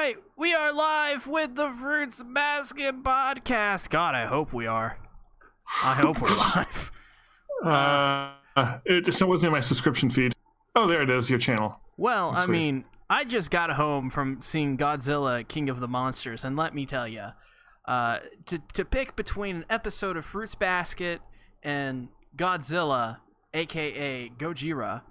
right, we are live with the Fruits Basket Podcast. God, I hope we are. I hope we're live. It just wasn't in my subscription feed. Oh, there it is, your channel. Well, That's weird. I just got home from seeing Godzilla, King of the Monsters, and let me tell you, to pick between an episode of Fruits Basket and Godzilla, aka Gojira,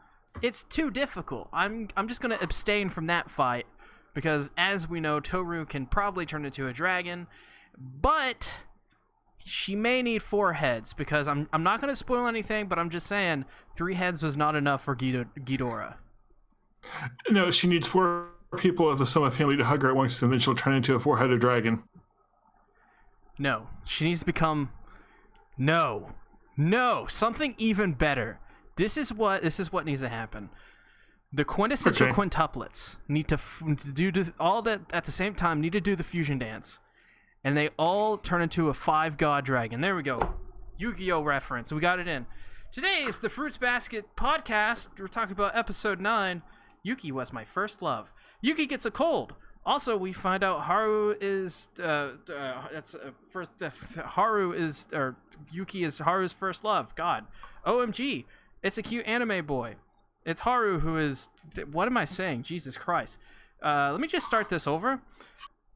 it's too difficult. I'm just gonna abstain from that fight because, as we know, Toru can probably turn into a dragon, but she may need 4 heads because I'm not gonna spoil anything, but I'm just saying 3 heads was not enough for Ghidorah. No, she needs 4 people of the Soma family to hug her at once, and then she'll turn into a 4-headed dragon. No, she needs to become something even better. This is what needs to happen. The quintessential quintuplets need to do all that at the same time. Need to do the fusion dance, and they all turn into a 5-god dragon. There we go. Yu-Gi-Oh reference. We got it in. Today is the Fruits Basket podcast. We're talking about episode 9. Yuki was my first love. Yuki gets a cold. Also, we find out Yuki is Haru's first love. God, OMG, it's a cute anime boy. It's Haru who is. What am I saying? Jesus Christ. Let me just start this over.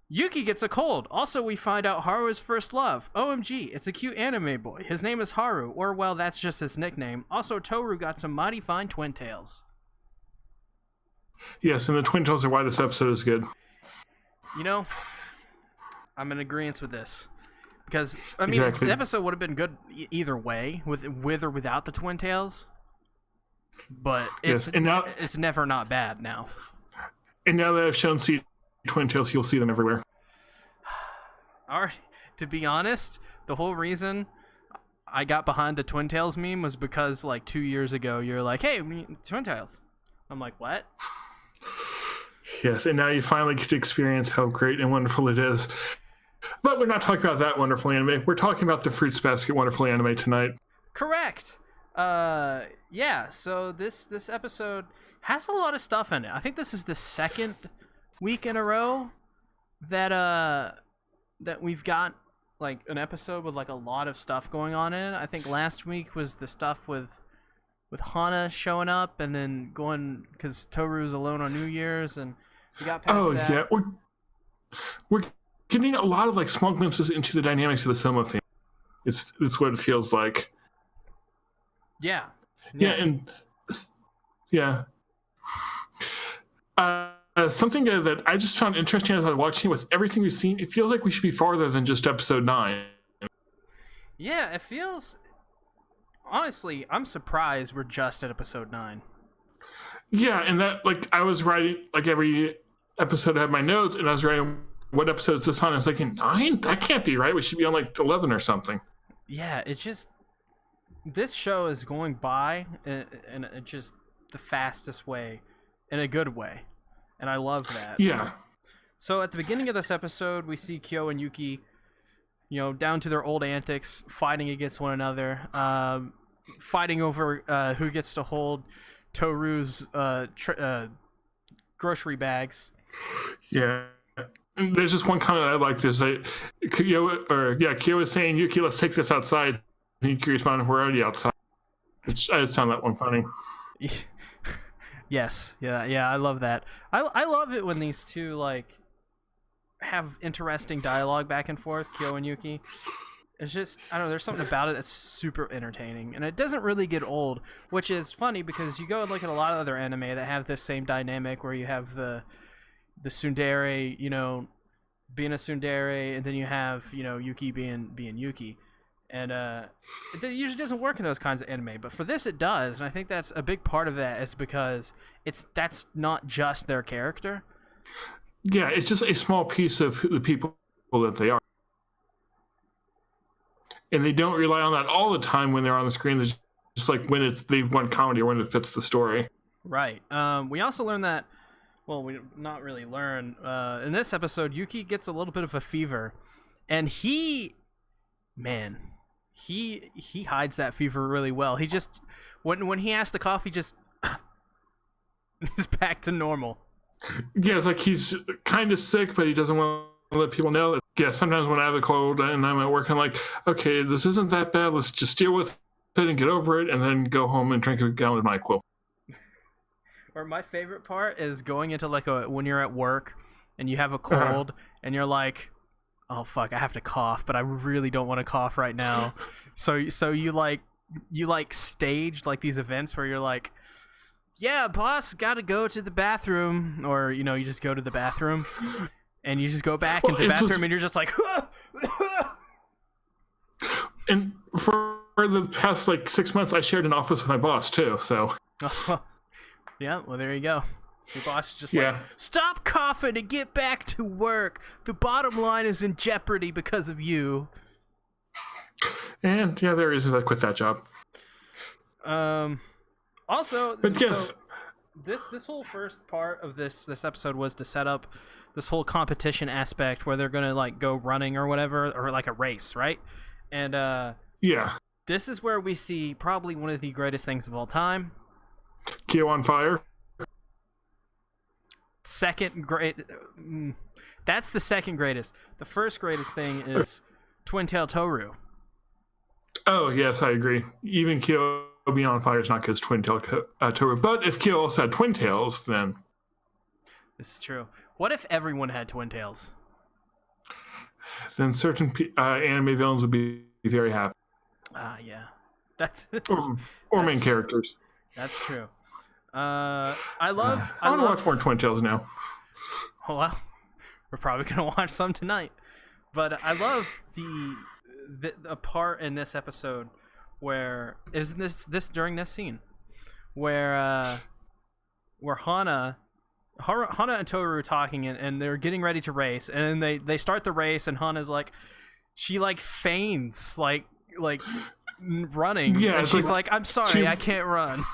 Yuki gets a cold. Also, we find out Haru's first love. OMG, it's a cute anime boy. His name is Haru, or well, that's just his nickname. Also, Toru got some mighty fine twin tails. Yes, and the twin tails are why this episode is good. You know, I'm in agreement with this. Because, I mean, exactly. The episode would have been good either way, with or without the twin tails. But it's never not bad now. And now that I've shown twin tails, you'll see them everywhere. Alright, to be honest, the whole reason I got behind the twin tails meme was because, like, 2 years ago, you're like, hey, twin tails. I'm like, what? Yes, and now you finally get to experience how great and wonderful it is. But we're not talking about that wonderful anime. We're talking about the Fruits Basket wonderful anime tonight. Correct. Yeah, so this episode has a lot of stuff in it. I think this is the second week in a row that we've got like an episode with like a lot of stuff going on in it. I think last week was the stuff with Hana showing up and then going because Toru's alone on New Year's, and we got past that. Yeah, we're getting a lot of like small glimpses into the dynamics of the Soma family. It's what it feels like. Yeah. Something that I just found interesting as I was watching was everything we've seen. It feels like we should be farther than just episode 9. Yeah, it feels. Honestly, I'm surprised we're just at episode 9. Yeah, and that, like, I was writing, like, every episode I had my notes, and I was writing, what episode is this on? I was like, 9? That can't be right. We should be on, like, 11 or something. Yeah, it's just, this show is going by in just the fastest way, in a good way, and I love that. Yeah. So at the beginning of this episode, we see Kyo and Yuki, down to their old antics, fighting against one another, fighting over who gets to hold Toru's grocery bags. Yeah. There's just one comment I like. This, Kyo is saying, Yuki, let's take this outside. And Yuki responded, we're already outside. I just found that one funny. Yes. Yeah, I love that. I love it when these two, like, have interesting dialogue back and forth, Kyo and Yuki. It's just, I don't know, there's something about it that's super entertaining, and it doesn't really get old, which is funny because you go and look at a lot of other anime that have this same dynamic where you have the tsundere, being a tsundere, and then you have, Yuki being Yuki. And it usually doesn't work in those kinds of anime, but for this it does, and I think that's a big part of that is because that's not just their character. Yeah, it's just a small piece of the people that they are. And they don't rely on that all the time when they're on the screen. It's just like when they want comedy or when it fits the story. Right. We also learn that, well, we not really learn. In this episode, Yuki gets a little bit of a fever. And he hides that fever really well. He just, when he has the cough, he just, he's back to normal. Yeah, it's like he's kind of sick, but he doesn't want to let people know. Yeah, sometimes when I have a cold and I'm at work, I'm like, okay, this isn't that bad. Let's just deal with it and get over it, and then go home and drink a gallon of NyQuil. Or my favorite part is going into like when you're at work and you have a cold and you're like, oh fuck, I have to cough, but I really don't want to cough right now. So you stage like these events where you're like, yeah, boss, gotta go to the bathroom, or you just go to the bathroom and you just go back into the bathroom and you're just like and for the past like 6 months I shared an office with my boss too, so yeah, well there you go. Your boss is just like, stop coughing and get back to work. The bottom line is in jeopardy because of you. And yeah, there is I quit that job. Also, but yes, so this whole first part of this episode was to set up this whole competition aspect where they're gonna like go running or whatever, or like a race, right? And yeah, this is where we see probably one of the greatest things of all time. Kyo on fire. Second great. That's the second greatest. The first greatest thing is Twin Tail Toru. Oh yes, I agree. Even Kyo being on fire is not good as Twin Tail Toru. But if Kyo also had twin tails, then this is true. What if everyone had twin tails? Then certain anime villains would be very happy. Yeah, that's or main characters. That's true. I want to watch more Twin Tails now. Well, we're probably gonna watch some tonight. But I love the part in this episode where is this during this scene where Hana and Toru are talking and they're getting ready to race, and then they start the race and Hana's like, she like feigns like running, yeah, and she's like, I'm sorry, I can't run.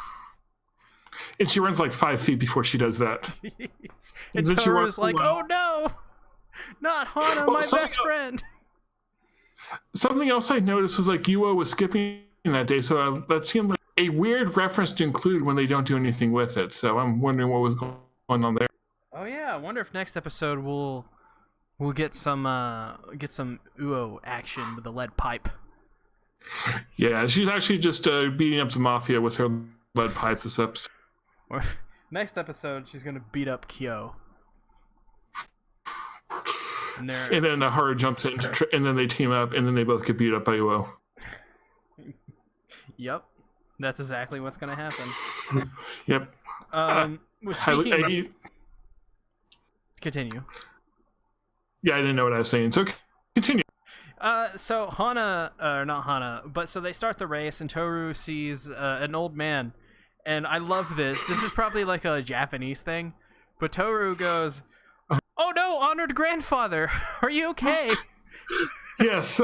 And she runs like 5 feet before she does that. And Toru's like, oh no, not Hana, my best friend. Something else I noticed was like Yuo was skipping that day, so that seemed like a weird reference to include when they don't do anything with it. So I'm wondering what was going on there. Oh yeah, I wonder if next episode we'll get some Uo action with the lead pipe. Yeah, she's actually just beating up the mafia with her lead pipes this episode. Or next episode, she's gonna beat up Kyo. And then Haru jumps in, and then they team up, and then they both get beat up by Uo. Yep, that's exactly what's gonna happen. Yep. Continue. Yeah, I didn't know what I was saying, so continue. So Hana, not Hana, but so they start the race, and Toru sees an old man, and I love this. This is probably like a Japanese thing, but Toru goes, "Oh no, honored grandfather, are you okay?" Yes,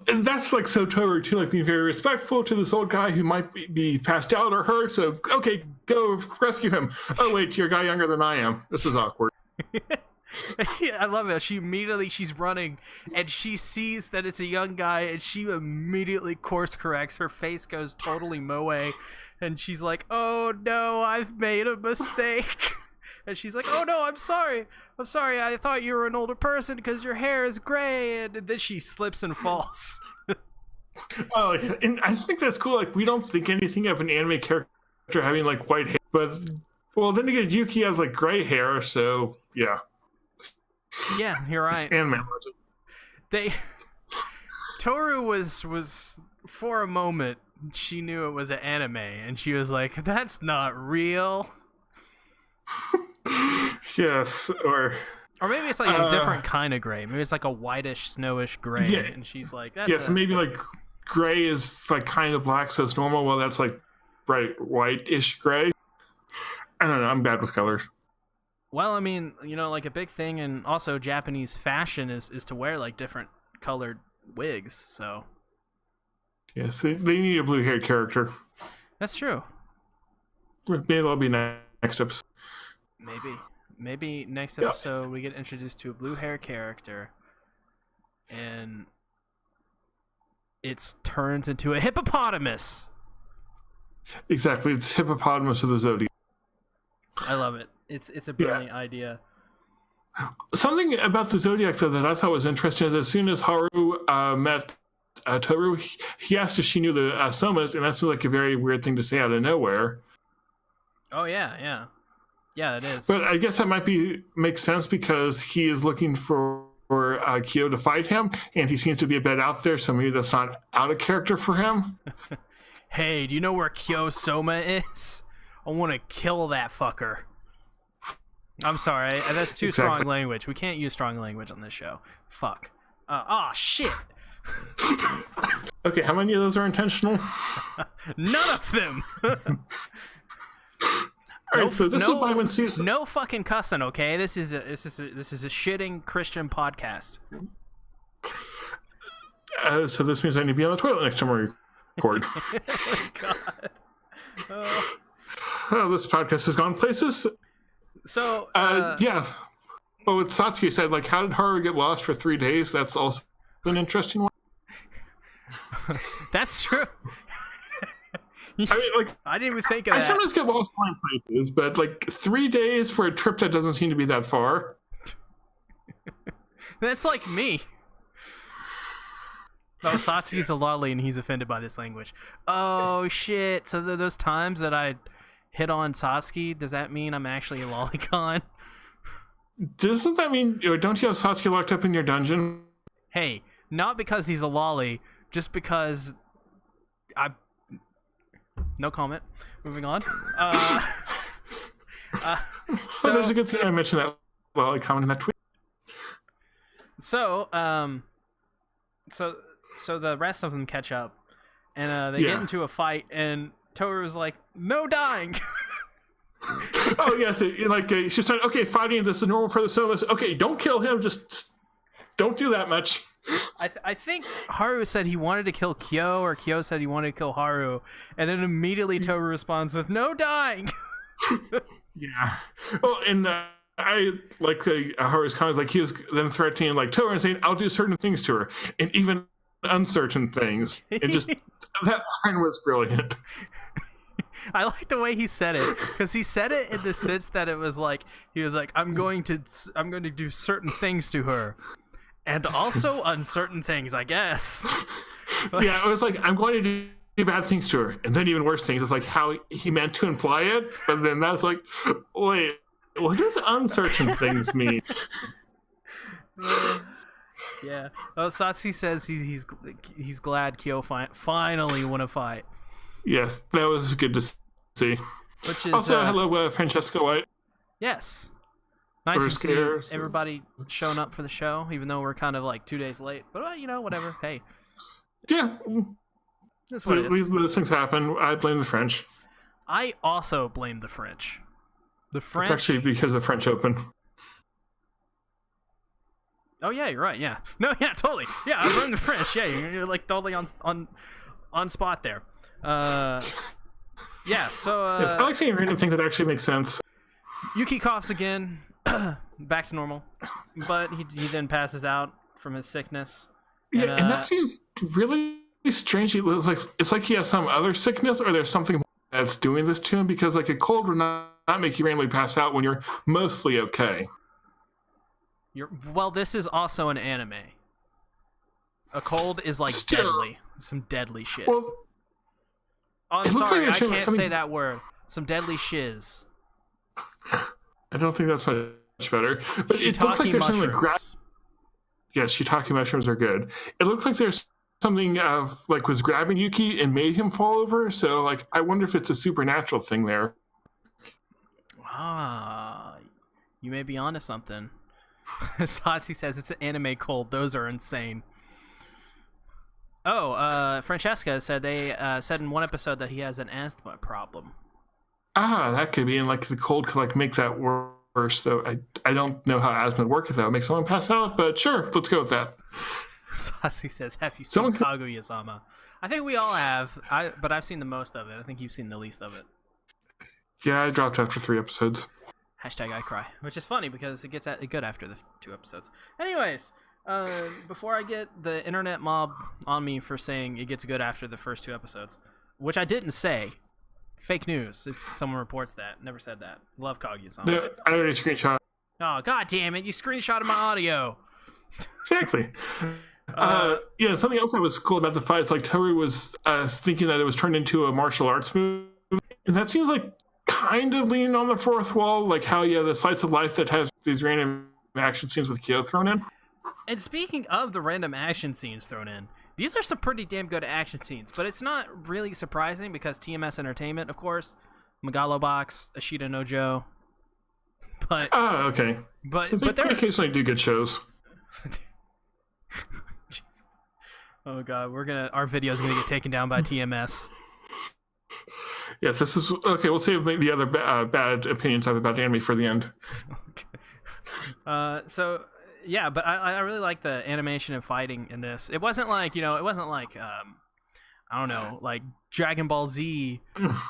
and that's like so Toru too, like being very respectful to this old guy who might be passed out or hurt. So okay, go rescue him. Oh wait, you're a guy younger than I am. This is awkward. I love it. She's running and she sees that it's a young guy and she immediately course corrects. Her face goes totally moe and she's like, oh no, I've made a mistake. And she's like, oh no, I'm sorry, I thought you were an older person because your hair is gray. And then she slips and falls. Oh, and I think that's cool. Like, we don't think anything of an anime character having like white hair, but well, then again, Yuki has like gray hair, so yeah. Yeah, you're right. Anime. Toru was for a moment she knew it was an anime, and she was like, "That's not real." Yes, or maybe it's like a different kind of gray. Maybe it's like a whitish, snowish gray, yeah, and she's like, so maybe like gray is like kind of black, so it's normal. Well, that's like bright whitish gray. I don't know. I'm bad with colors. Well, I mean, like a big thing, and also Japanese fashion is to wear like different colored wigs. So yes, they need a blue-haired character. That's true. Maybe that'll be next episode. Maybe next episode we get introduced to a blue hair character, and it turns into a hippopotamus. Exactly, it's hippopotamus of the Zodiac. I love it. It's a brilliant idea. Something about the Zodiac, though, that I thought was interesting is as soon as Haru met Toru, he asked if she knew the Somas, and that's like a very weird thing to say out of nowhere. Oh, yeah, it is. But I guess that might make sense because he is looking for Kyo to fight him, and he seems to be a bit out there, so maybe that's not out of character for him. Hey, do you know where Kyo Soma is? I want to kill that fucker. I'm sorry, that's too strong language. We can't use strong language on this show. Fuck. Shit. Okay, how many of those are intentional? None of them. Alright, so this is why when season... No fucking cussing, okay? This is a shitting Christian podcast. So this means I need to be on the toilet next time we record. Oh, God. This podcast has gone places. So, yeah. Well, what Satsuki said, like, how did Haru get lost for 3 days? That's also an interesting one. That's true. I mean, like, I didn't even think of that. I sometimes get lost in places, but like 3 days for a trip that doesn't seem to be that far. That's like me. Oh, Satsuki's a lolly and he's offended by this language. Oh shit! So those times that I hit on Satsuki, does that mean I'm actually a lolicon? Doesn't that mean don't you have Satsuki locked up in your dungeon? Hey, not because he's a lolly, just because no comment. Moving on. So there's a good thing I mentioned that lolly comment in that tweet. So the rest of them catch up, and they get into a fight, and Toru's like, "No dying." Oh yes, she's saying, "Okay, fighting. This is normal for the Somas. Okay, don't kill him. Just don't do that much." I think Haru said he wanted to kill Kyo, or Kyo said he wanted to kill Haru, and then immediately Toru responds with "No dying." Yeah. Well, and I like Haru's comments. Like he was then threatening like Toru and saying, "I'll do certain things to her, and even uncertain things." It just that line was brilliant. I like the way he said it, because he said it in the sense that it was like he was like, I'm going to do certain things to her. And also uncertain things, I guess. Yeah, it was like, I'm going to do bad things to her. And then even worse things. It's like how he meant to imply it. But then that's like, wait, what does uncertain things mean? Yeah. Oh, Satsuki says he's glad Kyo finally won a fight. Yes, that was good to see. Which is, also, hello, Francesca White. Yes. Nice to see everybody showing up for the show, even though we're kind of like 2 days late. But, whatever. Hey. Yeah. That's what it is. Those things happen. I blame the French. I also blame the French. The French... It's actually because of the French Open. Oh, yeah, you're right, yeah. No, yeah, totally. Yeah, I blame the French. Yeah, you're like totally on spot there. Yeah, so... yes, I like saying random things that actually make sense. Yuki coughs again. Back to normal, but he then passes out from his sickness. And that seems really strange. It's like he has some other sickness, or there's something that's doing this to him. Because like a cold would not make you randomly pass out when you're mostly okay. Well, this is also an anime. A cold is like deadly, some deadly shit. Well, I'm sorry, I can't say that word. Some deadly shiz. I don't think that's much better. But it looks like there's something like yes, shiitake mushrooms are good. It looks like there's something was grabbing Yuki and made him fall over. So like I wonder if it's a supernatural thing there. You may be onto something. Sasi says it's an anime cold. Those are insane. Oh, Francesca said they said in one episode that he has an asthma problem. That could be, and like the cold could like make that worse. Though I don't know how asthma would work if that would make someone pass out, but sure, let's go with that. Sasi says, "Have you seen Kaguya-sama?" I think we all have. But I've seen the most of it. I think you've seen the least of it. Yeah, I dropped after 3 episodes. Hashtag I cry, which is funny because it gets good after the 2 episodes. Anyways, before I get the internet mob on me for saying it gets good after the first 2 episodes, which I didn't say. fake news if someone reports that. Never said that. Love Kaguya-sama. No, I already screenshot. Oh, god damn it. You screenshotted my audio. Exactly. Something else that was cool about the fight is like Toru was thinking that it was turned into a martial arts movie, and that seems like kind of leaning on the fourth wall, like how the slice of life that has these random action scenes with Kyo thrown in. And speaking of the random action scenes thrown in, these are some pretty damn good action scenes, but it's not really surprising because TMS Entertainment, of course, Megalobox, Ashita no Joe. But okay. But so they occasionally do good shows. Jesus. Oh god, our video's gonna get taken down by TMS. Yes, this is okay. We'll save the other bad opinions I have about anime for the end. Okay. Yeah, but I really like the animation and fighting in this. It wasn't like I don't know, like Dragon Ball Z,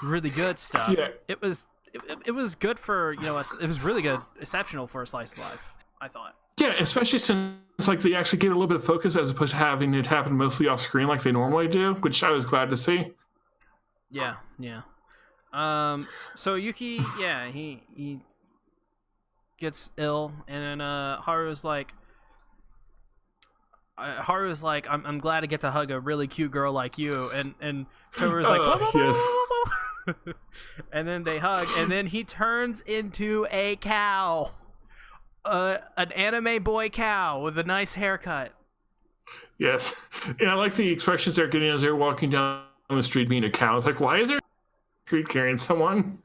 really good stuff. Yeah. It was good for it was really good, exceptional for a slice of life, I thought. Yeah, especially since like they actually get a little bit of focus as opposed to having it happen mostly off screen like they normally do, which I was glad to see. Yeah. So Yuki, yeah, he gets ill, and then Haru's like, I'm glad to get to hug a really cute girl like you, and Toru's like, whoa, whoa, whoa, yes. whoa, whoa, whoa. And then they hug, and then he turns into a cow, an anime boy cow with a nice haircut. Yes, and I like the expressions they're getting as they're walking down the street being a cow. It's like, why is there a street carrying someone?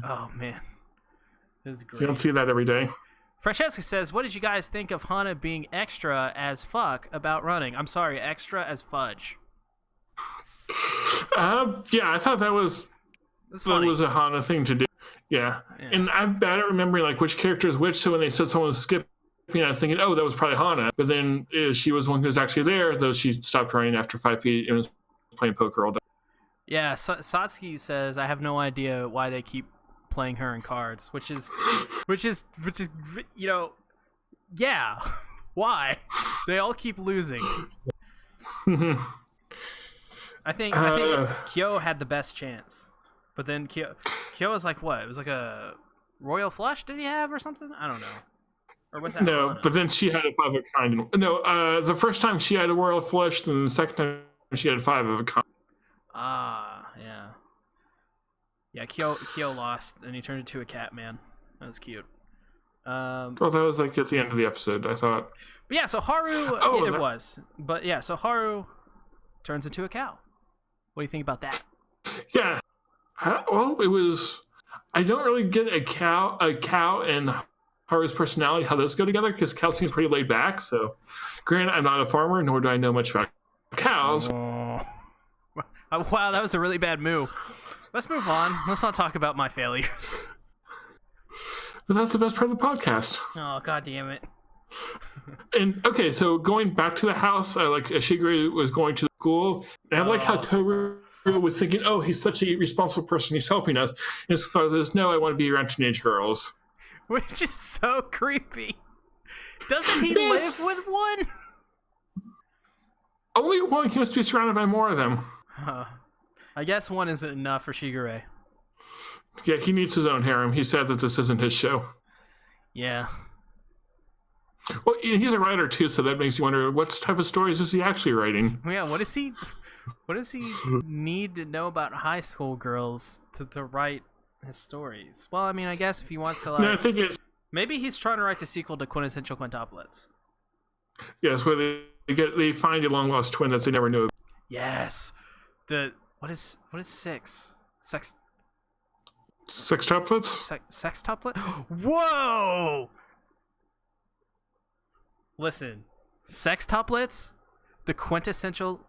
Oh man, this is great. You don't see that every day. Francesca says, what did you guys think of Hana being extra as fuck about running? I'm sorry, extra as fudge. Yeah, I thought that was a Hana thing to do. Yeah. And I'm bad at remembering like which character is which, so when they said someone was skipping, I was thinking, oh, that was probably Hana. But then she was the one who was actually there, though she stopped running after 5 feet and was playing poker all day. Yeah, Satsuki says, I have no idea why they keep playing her in cards, which is yeah, why? They all keep losing. I think Kyo had the best chance, but then Kyo was like, what? It was like a royal flush. Did he have or something? I don't know. Or was that no? Hana? But then she had a 5 of a kind. No, the first time she had a royal flush, then the second time she had 5 of a kind. Ah, yeah. Yeah, Kyo lost, and he turned into a cat man. That was cute. Well, that was like at the end of the episode, I thought. But yeah, so Haru, was. But yeah, so Haru turns into a cow. What do you think about that? Yeah. Well, it was... I don't really get a cow and Haru's personality, how those go together, because cow seems pretty laid back, so... Granted, I'm not a farmer, nor do I know much about cows. Oh. Wow, that was a really bad move. Let's move on. Let's not talk about my failures. But that's the best part of the podcast. Oh, god damn it. And, okay, so going back to the house, like Shigure was going to school, and I like how Toru was thinking, oh, he's such a responsible person, he's helping us. And his thought is, no, I want to be around teenage girls. Which is so creepy. Doesn't he live with one? Only one. He must be surrounded by more of them. I guess one isn't enough for Shigure. Yeah, he needs his own harem. He said that this isn't his show. Yeah. Well, he's a writer too, so that makes you wonder what type of stories is he actually writing? Yeah, what does he need to know about high school girls to write his stories? Well, I mean, I guess if he wants to, like, No, I think it's maybe he's trying to write the sequel to Quintessential Quintuplets. yes, where they find a long lost twin that they never knew. Yes. What is 6? Sextuplets? Sextuplet? Whoa! Listen, sextuplets? The quintessential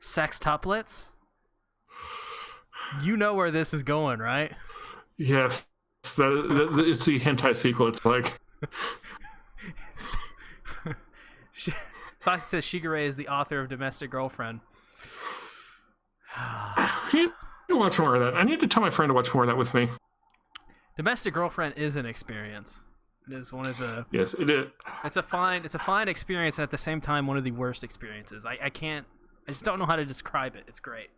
sextuplets? You know where this is going, right? Yes. It's the hentai sequel, it's like. Sasha says Shigure is the author of Domestic Girlfriend. I need to watch more of that. I need to tell my friend to watch more of that with me. Domestic Girlfriend is an experience. It is one of the... Yes, it is. It's a fine experience, and at the same time, one of the worst experiences. I just don't know how to describe it. It's great.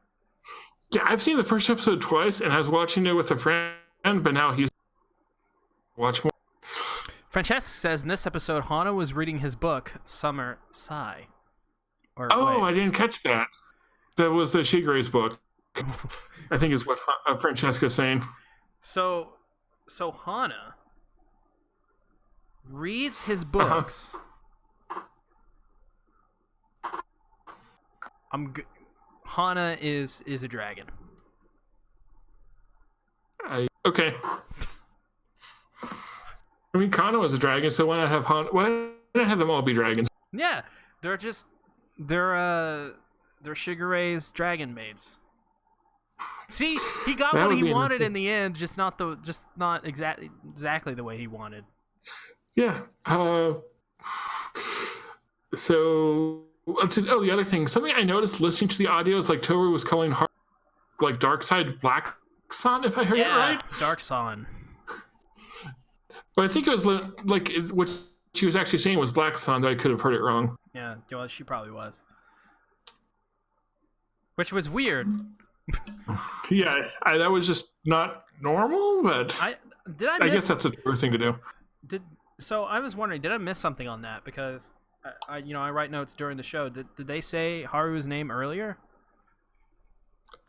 Yeah, I've seen the first episode twice, and I was watching it with a friend, but now he's watch more. Francesca says in this episode, Hana was reading his book, Summer Sigh. Or, Oh, I didn't catch that. That was the Shigeru's book. I think is what Francesca's saying. So Hana reads his books. Hana is a dragon. Okay. I mean, Kana was a dragon, so why not have why not have them all be dragons? Yeah, they're Shigure's dragon maids. See, he got what he wanted in the end, just not exactly the way he wanted. Yeah. So let's see. Oh, the other thing, something I noticed listening to the audio is like Toru was calling her like Dark Side Black Sun, if I heard it right. Dark Sun. But I think it was like what she was actually saying was Black Sun. I could have heard it wrong. Yeah, well, she probably was. Which was weird. Yeah, that was just not normal. But I guess that's a fair thing to do. So I was wondering, did I miss something on that? Because I write notes during the show. Did they say Haru's name earlier?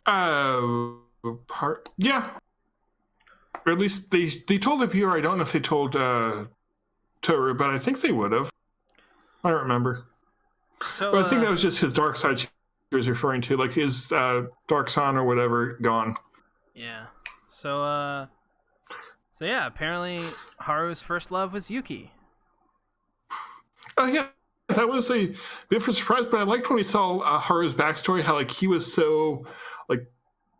Yeah. Or at least they told the viewer. I don't know if they told Toru, but I think they would have. I don't remember. So but I think that was just his dark side she was referring to, like his dark sun or whatever gone. Yeah. So yeah, apparently Haru's first love was Yuki. Oh yeah, that was a bit of a surprise, but I liked when we saw Haru's backstory, how like he was so like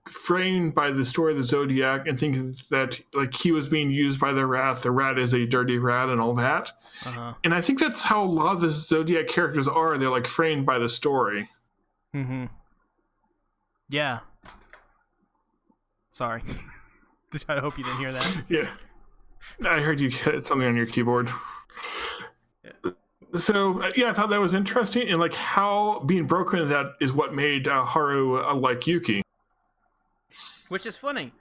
framed by the story of the Zodiac and thinking that like he was being used by the rat is a dirty rat and all that. And I think that's how a lot of the Zodiac characters are. They're like framed by the story. Yeah. Sorry. I hope you didn't hear that. Yeah. I heard you hit something on your keyboard. Yeah. So, yeah, I thought that was interesting. And like how being broken in that is what made Haru like Yuki. Which is funny.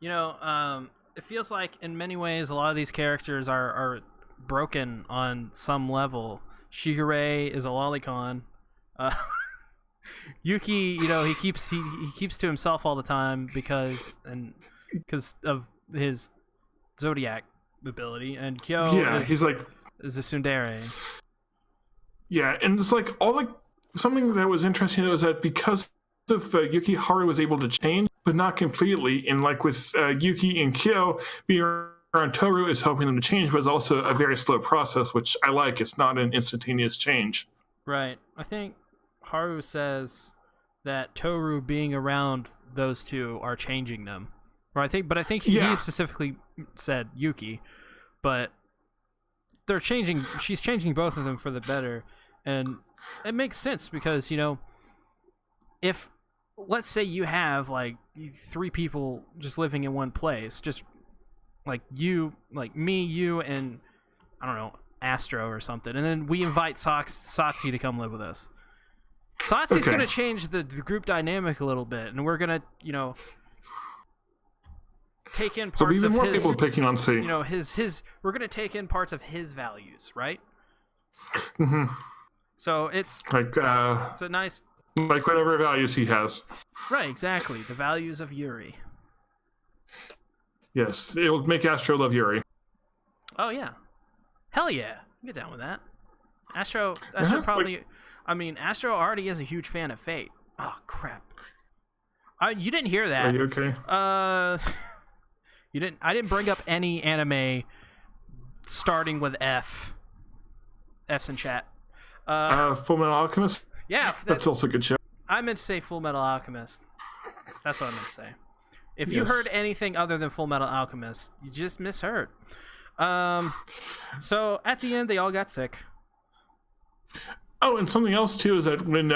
It feels like in many ways a lot of these characters are broken on some level. Shigure is a lolicon. Yuki, he keeps to himself all the time because of his Zodiac ability, and Kyo is a tsundere. Yeah, and it's like something that was interesting was that because of Yuki, Haru was able to change, but not completely. And like with Yuki and Kyo, being around Toru is helping them to change, but it's also a very slow process, which I like. It's not an instantaneous change. Right. I think Haru says that Toru being around those two are changing them. Or I think he specifically said Yuki, but they're changing. She's changing both of them for the better, and it makes sense because if let's say you have like 3 people just living in one place, just like me, you, and I don't know, Astro or something, and then we invite Satsuki to come live with us. Satsuki's gonna change the group dynamic a little bit, and we're gonna take in parts of more his. People picking on C. His. We're gonna take in parts of his values, right? So it's like it's a nice. Like whatever values he has. Right, exactly. The values of Yuri. Yes, it will make Astro love Yuri. Oh, yeah. Hell yeah. Get down with that. Astro probably... Astro already is a huge fan of Fate. Oh, crap. You didn't hear that. Are you okay? You didn't. I didn't bring up any anime starting with F. F's in chat. Full Metal Alchemist? Yeah, that's also a good show. I meant to say Full Metal Alchemist. That's what I meant to say. If you heard anything other than Full Metal Alchemist, you just misheard. So at the end, they all got sick. Oh, and something else too is that when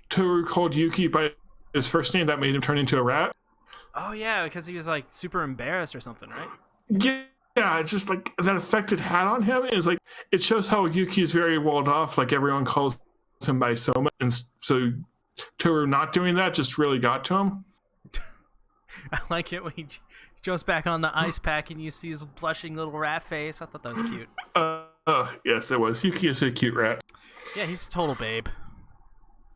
Toru called Yuki by his first name, that made him turn into a rat. Oh yeah, because he was like super embarrassed or something, right? Yeah, it's just like that effect it had on him is like it shows how Yuki is very walled off. Like everyone calls him by Soma, and so Toru not doing that just really got to him. I like it when he jumps back on the ice pack and you see his blushing little rat face. I thought that was cute. Yes, it was. Yuki is a cute rat. Yeah, he's a total babe.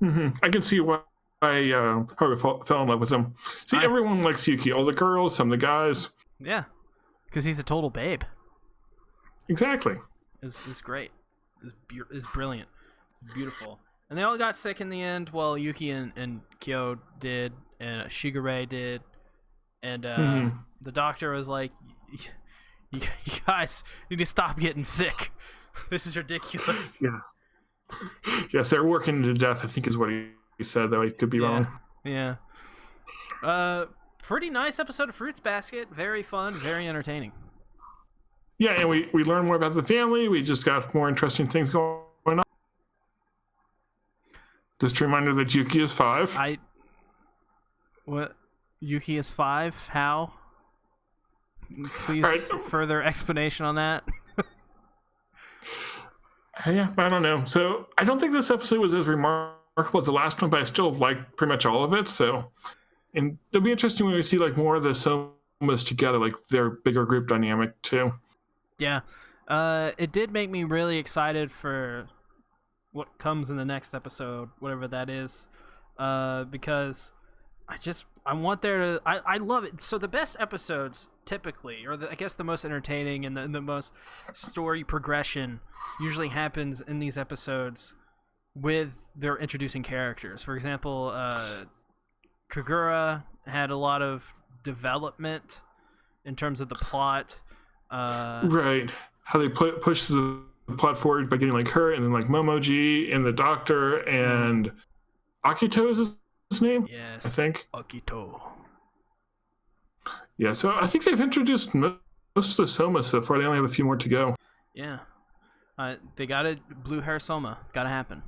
I can see why Haru fell in love with him. See, everyone likes Yuki. All the girls, some of the guys. Yeah, because he's a total babe. Exactly. Is great. Is brilliant. It's beautiful. And they all got sick in the end. Well, Yuki and Kyo did, and Shigure did, and the doctor was like, "You guys need to stop getting sick. This is ridiculous." Yes. Yes, they're working to death, I think is what he said, though I could be wrong. Yeah. Pretty nice episode of Fruits Basket. Very fun, very entertaining. Yeah, and we learn more about the family. We just got more interesting things going on. Just a reminder that Yuki is 5. What? Yuki is 5? How? Please, further explanation on that. Yeah, I don't know. So I don't think this episode was as remarkable as the last one, but I still like pretty much all of it. So, and it'll be interesting when we see like more of the Somas together, like their bigger group dynamic too. Yeah, it did make me really excited for what comes in the next episode, whatever that is, because I want there to. I love it. So the best episodes typically, or I guess the most entertaining and the most story progression usually happens in these episodes with their introducing characters. For example, Kagura had a lot of development in terms of the plot. Right. How they push the plot forward by getting like her and then like Momoji and the doctor and Akito is his name? Yes. I think. Akito. Yeah, so I think they've introduced most of the Soma so far. They only have a few more to go. Yeah. They got a blue hair Soma. Gotta happen.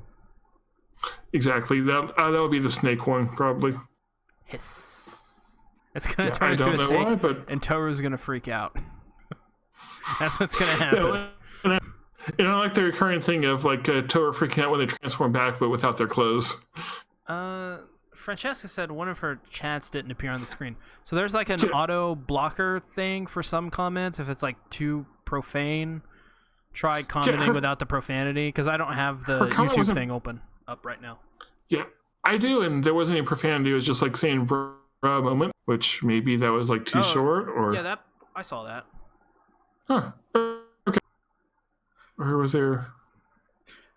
Exactly. That'll be the snake one, probably. Hiss. It's gonna turn into a snake, and Toru's gonna freak out. That's what's gonna happen. Yeah, and I like the recurring thing of like Toru freaking out when they transform back, but without their clothes. Francesca said one of her chats didn't appear on the screen. So there's like an auto blocker thing for some comments. If it's like too profane, try commenting without the profanity, because I don't have the YouTube thing up right now. Yeah, I do, and there wasn't any profanity. It was just like saying bruh moment, which maybe that was like too short, or yeah, that I saw that. Huh. Okay. Or was there?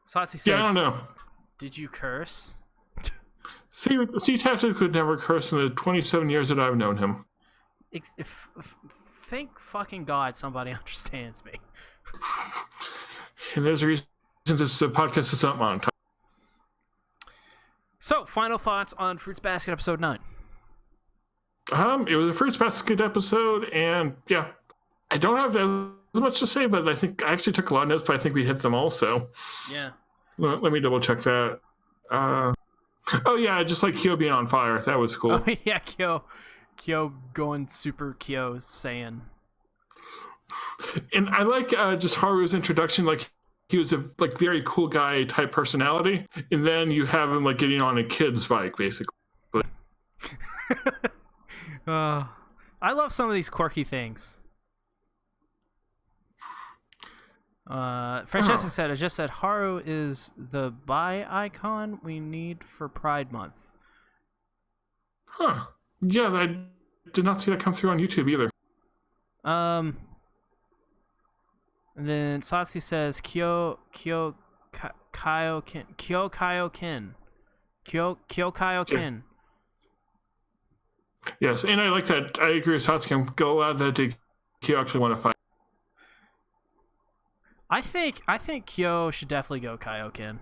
Satsi said, yeah, I don't know. Did you curse? See, Tactic could never curse in the 27 years that I've known him. Thank fucking God somebody understands me. And there's a reason this podcast is not monetized. So, final thoughts on Fruits Basket episode 9. It was a Fruits Basket episode, and yeah, I don't have as much to say, but I think I actually took a lot of notes, but I think we hit them all, so. Yeah. Let me double check that. Oh yeah, just like Kyo being on fire. That was cool. Oh yeah, Kyo going super Kyo Saiyan. And I like just Haru's introduction. Like he was a like very cool guy type personality, and then you have him like getting on a kid's bike, basically. I love some of these quirky things. Francesca said, I just said Haru is the bi icon we need for Pride Month. Huh. Yeah, I did not see that come through on YouTube either. And then Satsi says Kyo Kaioken. Yes, and I like that. I agree with Satsuki. I'm glad that Kyo actually want to fight. I think Kyo should definitely go Kaioken.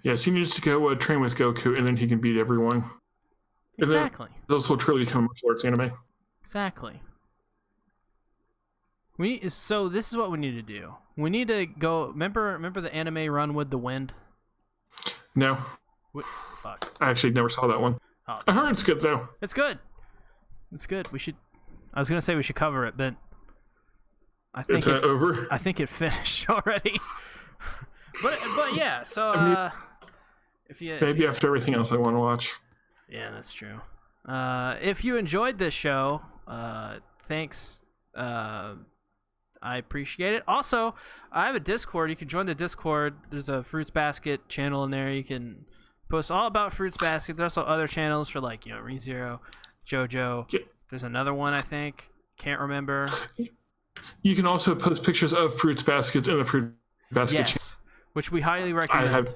Yes, he needs to go train with Goku, and then he can beat everyone. Exactly. Those will truly become a martial arts anime. Exactly. So this is what we need to do. We need to go. Remember the anime Run with the Wind? No. Fuck. I actually never saw that one. Oh, I heard it's good though. It's good. It's good. We should. I was gonna say we should cover it, but I think it's over. I think it finished already. but yeah. So if you maybe after everything else I want to watch. Yeah, that's true. If you enjoyed this show, thanks. I appreciate it. Also, I have a Discord. You can join the Discord. There's a Fruits Basket channel in there. You can post all about Fruits Basket. There's also other channels for like, ReZero, JoJo. Yeah. There's another one, I think. Can't remember. You can also post pictures of Fruits Baskets in the Fruit Basket channel. Yes, which we highly recommend.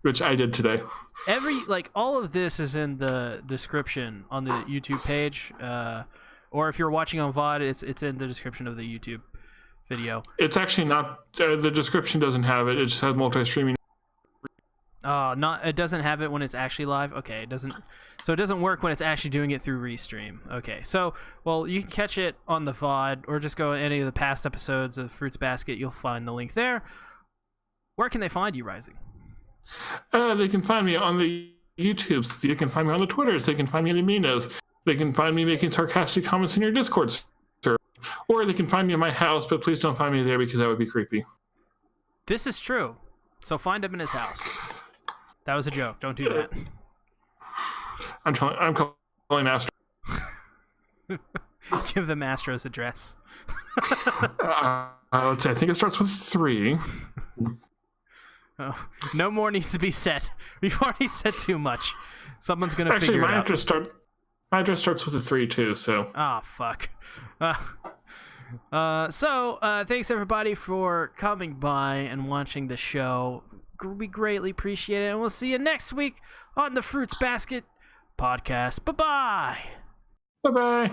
Which I did today. All of this is in the description on the YouTube page. Or if you're watching on VOD, it's in the description of the YouTube video. It's actually not. The description doesn't have it. It just has multi-streaming. It doesn't have it when it's actually live. Okay, it doesn't. So it doesn't work when it's actually doing it through Restream. Okay, so you can catch it on the VOD or just go to any of the past episodes of Fruits Basket. You'll find the link there. Where can they find you, Rising? They can find me on the YouTubes. They can find me on the Twitters. They can find me on the Minos. They can find me making sarcastic comments in your Discord server. Or they can find me in my house, but please don't find me there because that would be creepy. This is true. So find him in his house. That was a joke. Don't do that. I'm calling Astro. Give them Astro's address. Let's see. I think it starts with 3. Oh, no more needs to be said. We've already said too much. Someone's going to figure it out. My address starts with a 3 too, so. Oh, fuck. Thanks everybody for coming by and watching the show. We greatly appreciate it, and we'll see you next week on the Fruits Basket podcast. Bye-bye. Bye-bye.